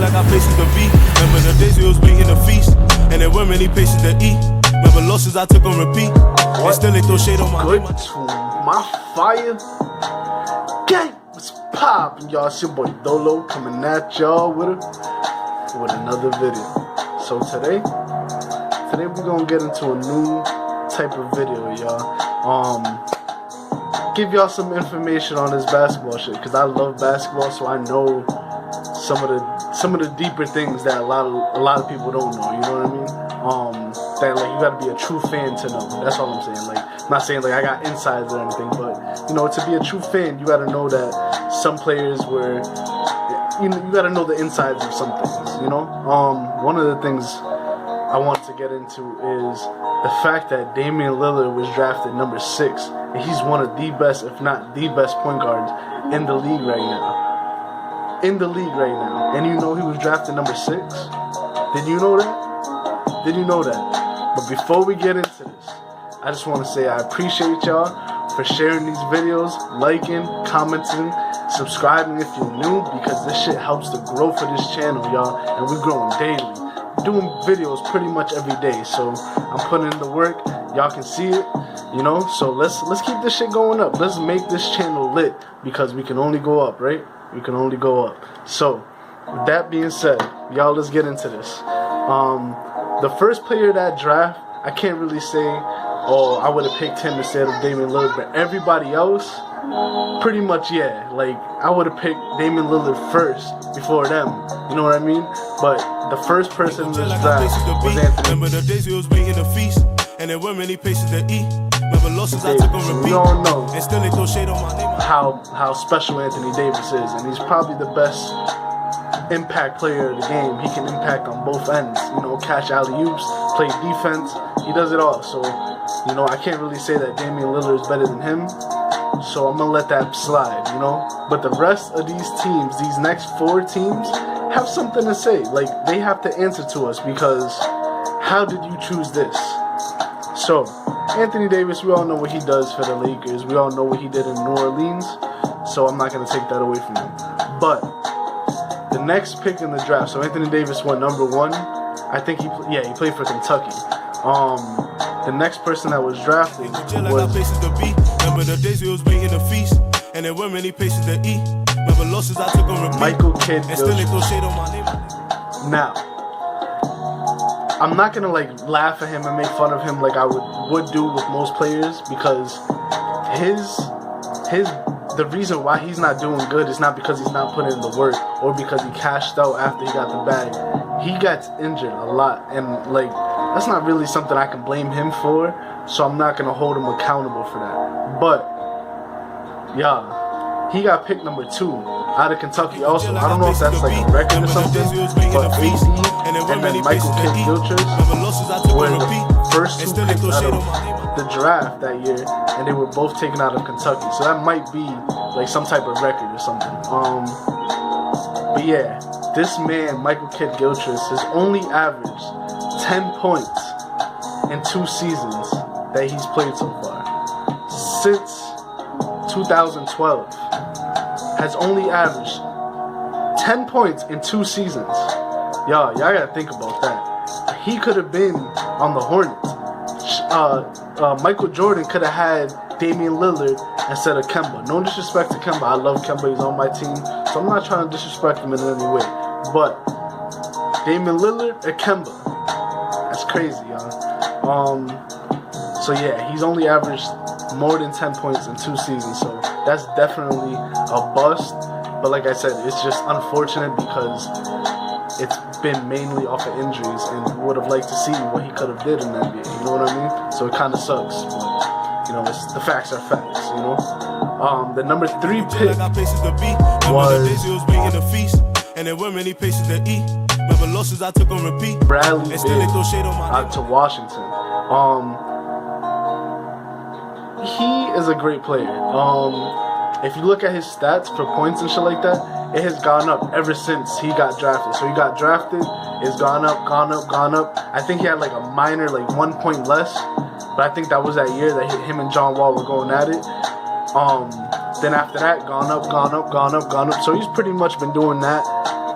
till I got places to be. Remember the days we was waiting to feast, and there weren't many places to eat. Remember losses I took on repeat, and still they throw shade on my name. Good to my fire. Gang, what's poppin', y'all? It's your boy Dolo coming at y'all with another video. So today we're gonna get into a new type of video, y'all. Give y'all some information on this basketball shit, cause I love basketball, so I know some of the deeper things that a lot of people don't know. You know what I mean? That like you gotta be a true fan to know. That's all I'm saying. Like, I'm not saying like I got insides or anything, but you know, to be a true fan, you gotta know that some players were, you gotta know the insides of some things. You know, one of the things I want to get into is the fact that Damian Lillard was drafted number 6, and he's one of the best, if not the best, point guards in the league right now. And you know he was drafted number 6? Did you know that? Did you know that? But before we get into this, I just want to say I appreciate y'all for sharing these videos, liking, commenting, subscribing if you're new, because this shit helps the growth of this channel, y'all, and we're growing daily. Doing videos pretty much every day, so I'm putting in the work. Y'all can see it, you know. So let's keep this shit going up. Let's make this channel lit, because we can only go up, right? We can only go up. So with that being said, y'all, let's get into this. The first player of that draft, I can't really say, oh, I would have picked him instead of Damian Lillard, but everybody else, pretty much, yeah. Like, I would have picked Damian Lillard first before them. You know what I mean? But the first person in this draft was Anthony. Remember the days we was waiting to feast, and there weren't many places to eat. Remember losses I took on repeat. We all know and still they throw shade on my name. How special Anthony Davis is, and he's probably the best impact player of the game. He can impact on both ends. You know, catch alley-oops, play defense. He does it all. So, you know, I can't really say that Damian Lillard is better than him. So I'm gonna let that slide, you know. But the rest of these teams, these next 4 teams, have something to say. Like, they have to answer to us, because how did you choose this? So, Anthony Davis, we all know what he does for the Lakers. We all know what he did in New Orleans. So I'm not gonna take that away from him. But the next pick in the draft, so Anthony Davis went number 1. I think he played for Kentucky. The next person that was drafted was places to be. Remember the days we was waiting to feast, and there weren't many places to eat. Remember losses I took on repeat. Michael Kidd. And still they throw shade on my name. Now, I'm not gonna like laugh at him and make fun of him like I would do with most players, because the reason why he's not doing good is not because he's not putting in the work or because he cashed out after he got the bag. He got injured a lot, and like, that's not really something I can blame him for, so I'm not gonna hold him accountable for that. But yeah, he got picked number 2 out of Kentucky also. I don't know if that's like a record or something, but AD and then Michael Kidd-Gilchrist were the first 2 picks out of the draft that year, and they were both taken out of Kentucky. So that might be like some type of record or something. But yeah, this man, Michael Kidd-Gilchrist, has only averaged 10 points in 2 seasons that he's played so far. Since 2012, has only averaged 10 points in 2 seasons. Y'all gotta think about that. He could have been on the Hornets. Michael Jordan could have had Damian Lillard instead of Kemba. No disrespect to Kemba. I love Kemba. He's on my team. So I'm not trying to disrespect him in any way. But Damian Lillard or Kemba? That's crazy, y'all. So yeah, he's only averaged more than 10 points in 2 seasons. So that's definitely a bust. But like I said, it's just unfortunate because it's been mainly off of injuries, and would have liked to see what he could have did in the NBA. You know what I mean? So it kind of sucks, but you know, the facts are facts. You know, the number 3 pick was and there weren't many places to eat. Remember losses I took on repeat. Bradley Beal out to Washington. He is a great player. If you look at his stats for points and shit like that, it has gone up ever since he got drafted. So he got drafted, it's gone up, gone up, gone up. I think he had like a minor, like 1 point less, but I think that was that year that him and John Wall were going at it. Then after that, gone up, gone up, gone up, gone up. So he's pretty much been doing that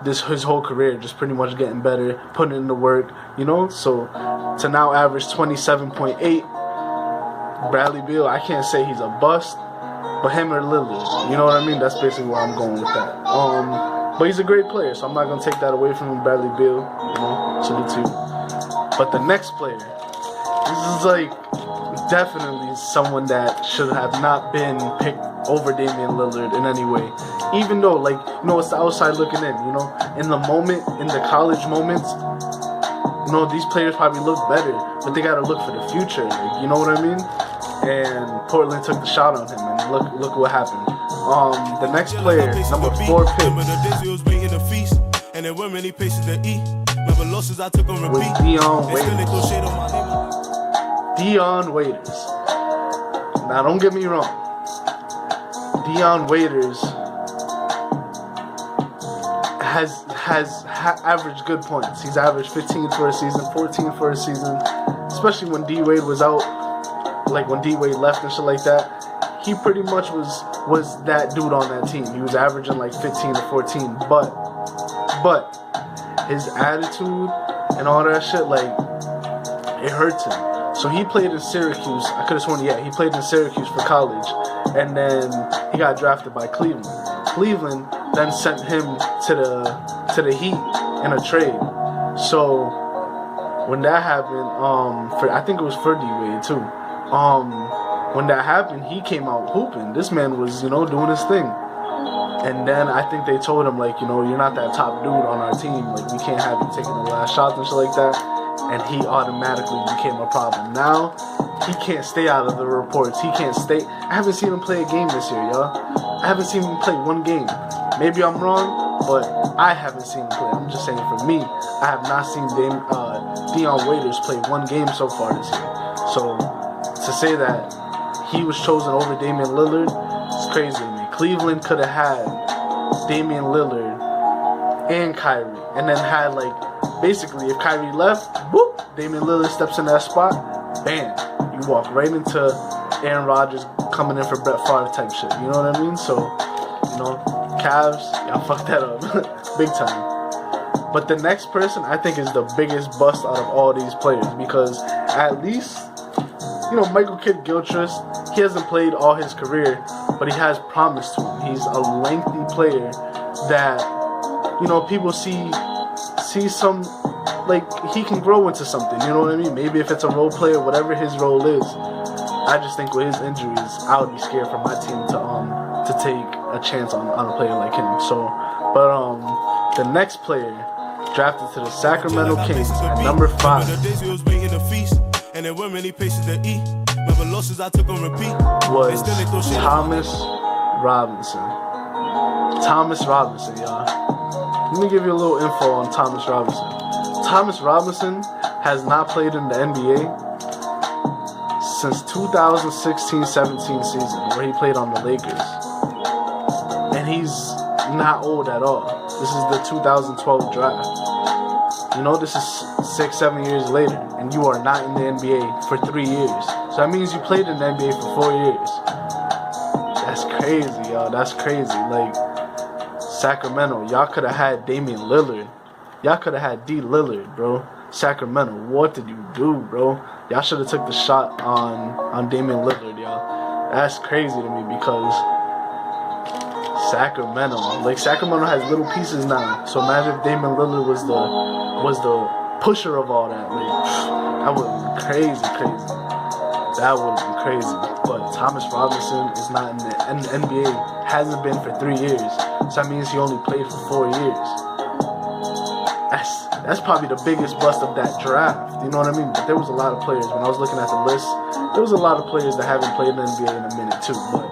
his whole career, just pretty much getting better, putting in the work, you know. So to now average 27.8, Bradley Beal, I can't say he's a bust, but him or Lillard, you know what I mean? That's basically where I'm going with that. But he's a great player, so I'm not gonna take that away from him, Bradley Beal. You know, salute to you. But the next player, this is like definitely someone that should have not been picked over Damian Lillard in any way. Even though, like, you know, it's the outside looking in, you know, in the moment, in the college moments, you know, these players probably look better, but they gotta look for the future, like, you know what I mean? And Portland took the shot on him, and look what happened. The next player, number 4 pick, and there weren't many places to eat. Remember losses I took on repeat. was Dion Waiters. Now, don't get me wrong. Dion Waiters has averaged good points. He's averaged 15 for a season, 14 for a season, especially when D Wade was out, like when D Wade left and shit like that. He pretty much was that dude on that team. He was averaging like 15 to 14, but his attitude and all that shit, like, it hurts him. So he played in Syracuse. I could have sworn, yeah, he played in Syracuse for college, and then he got drafted by Cleveland. Cleveland then sent him to the Heat in a trade. So when that happened, I think it was for D Wade too. When that happened, he came out hooping. This man was, you know, doing his thing. And then I think they told him, like, you know, you're not that top dude on our team. Like, we can't have you taking the last shots and shit like that. And he automatically became a problem. Now, he can't stay out of the reports. He can't stay. I haven't seen him play a game this year, y'all. I haven't seen him play one game. Maybe I'm wrong, but I haven't seen him play. I'm just saying, for me, I have not seen Dion Waiters play one game so far this year. So to say that he was chosen over Damian Lillard, it's crazy to me. Cleveland could have had Damian Lillard and Kyrie, and then had, like, basically, if Kyrie left, whoop, Damian Lillard steps in that spot, bam, you walk right into Aaron Rodgers coming in for Brett Favre type shit. You know what I mean? So, you know, Cavs, y'all fucked that up big time. But the next person I think is the biggest bust out of all these players, because at least, you know, Michael Kidd-Gilchrist, he hasn't played all his career, but he has promise to him. He's a lengthy player that, you know, people see some, like, he can grow into something, you know what I mean? Maybe if it's a role player, whatever his role is. I just think with his injuries, I would be scared for my team to take a chance on a player like him. So, but the next player drafted to the Sacramento Kings at number 5 and there weren't many places to eat. Remember losses I took on repeat. Was Thomas Robinson. Thomas Robinson, y'all. Let me give you a little info on Thomas Robinson. Thomas Robinson has not played in the NBA since 2016-17 season, where he played on the Lakers. And he's not old at all. This is the 2012 draft. You know, this is 6-7 years later, and you are not in the NBA for 3 years. So that means you played in the NBA for 4 years. That's crazy, y'all. That's crazy. Like, Sacramento, y'all could have had Damian Lillard. Y'all could have had D. Lillard, bro. Sacramento, what did you do, bro? Y'all should have took the shot on Damian Lillard, y'all. That's crazy to me, because Sacramento has little pieces now. So imagine if Damian Lillard was the pusher of all that. Like, that would have been crazy. That would have been crazy. But Thomas Robinson is not in the NBA. Hasn't been for 3 years. So that means he only played for 4 years. That's probably the biggest bust of that draft. You know what I mean? But there was a lot of players. When I was looking at the list, there was a lot of players that haven't played in the NBA in a minute too. But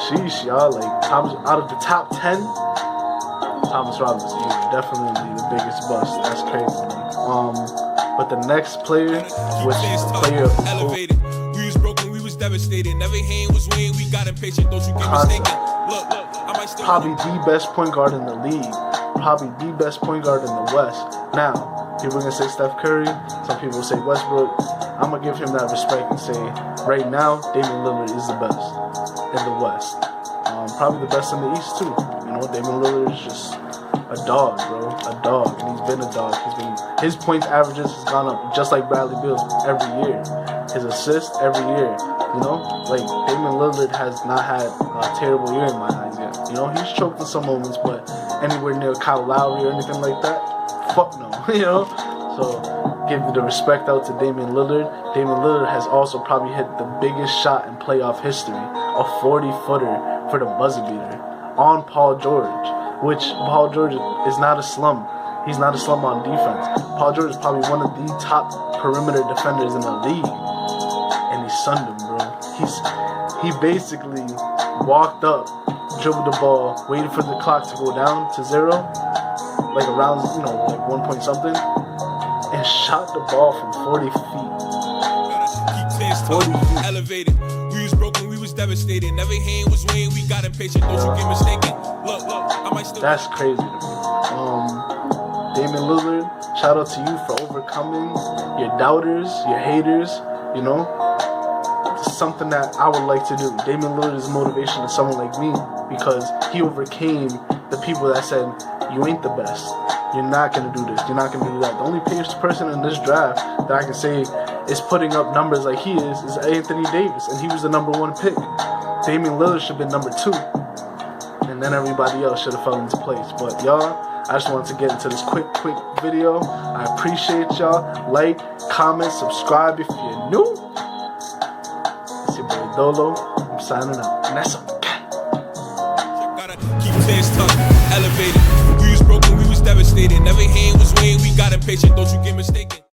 sheesh, y'all. Like, out of the top 10, Thomas Robinson is definitely the biggest bust. That's crazy. But the next player was the player elevated. We was broken, we was devastated. Never hand was weighing, we got impatient. Don't you get mistaken? Look, I might still probably the best point guard in the league. Probably the best point guard in the West. Now, people are gonna say Steph Curry. Some people will say Westbrook. I'm gonna give him that respect and say, right now, Damian Lillard is the best in the West. Probably the best in the East too. You know, Damian Lillard is just a dog, bro. A dog. And he's been a dog. His points averages has gone up just like Bradley Beal's every year. His assists every year. You know? Like, Damian Lillard has not had a terrible year in my eyes yet. You know, he's choked in some moments, but anywhere near Kyle Lowry or anything like that, fuck no. You know? So, give the respect out to Damian Lillard. Damian Lillard has also probably hit the biggest shot in playoff history. A 40-footer for the buzzer beater on Paul George, which Paul George is not a slum. He's not a slum on defense. Paul George is probably one of the top perimeter defenders in the league, and he sunned him, bro. He basically walked up, dribbled the ball, waited for the clock to go down to 0, like around, you know, like 1 point something, and shot the ball from 40 feet. 40 feet. Elevated. We was broken, we was devastated. Never hand was weighing, we got impatient. Don't you get mistaken. Look, I might still. That's crazy to me. Damian Lillard, shout out to you for overcoming your doubters, your haters, you know. It's something that I would like to do. Damian Lillard is motivation to someone like me because he overcame the people that said, you ain't the best. You're not going to do this. You're not going to do that. The only person in this draft that I can say is putting up numbers like he is Anthony Davis, and he was the #1 pick. Damian Lillard should have been #2, and then everybody else should have fell into place. But y'all, I just wanted to get into this quick video. I appreciate y'all. Like, comment, subscribe if you're new. It's your boy Dolo. I'm signing out. And that's okay. Gotta keep things tough, elevated. We was broken, we was devastated. Never hand was weighing, we got impatient. Don't you get mistaken.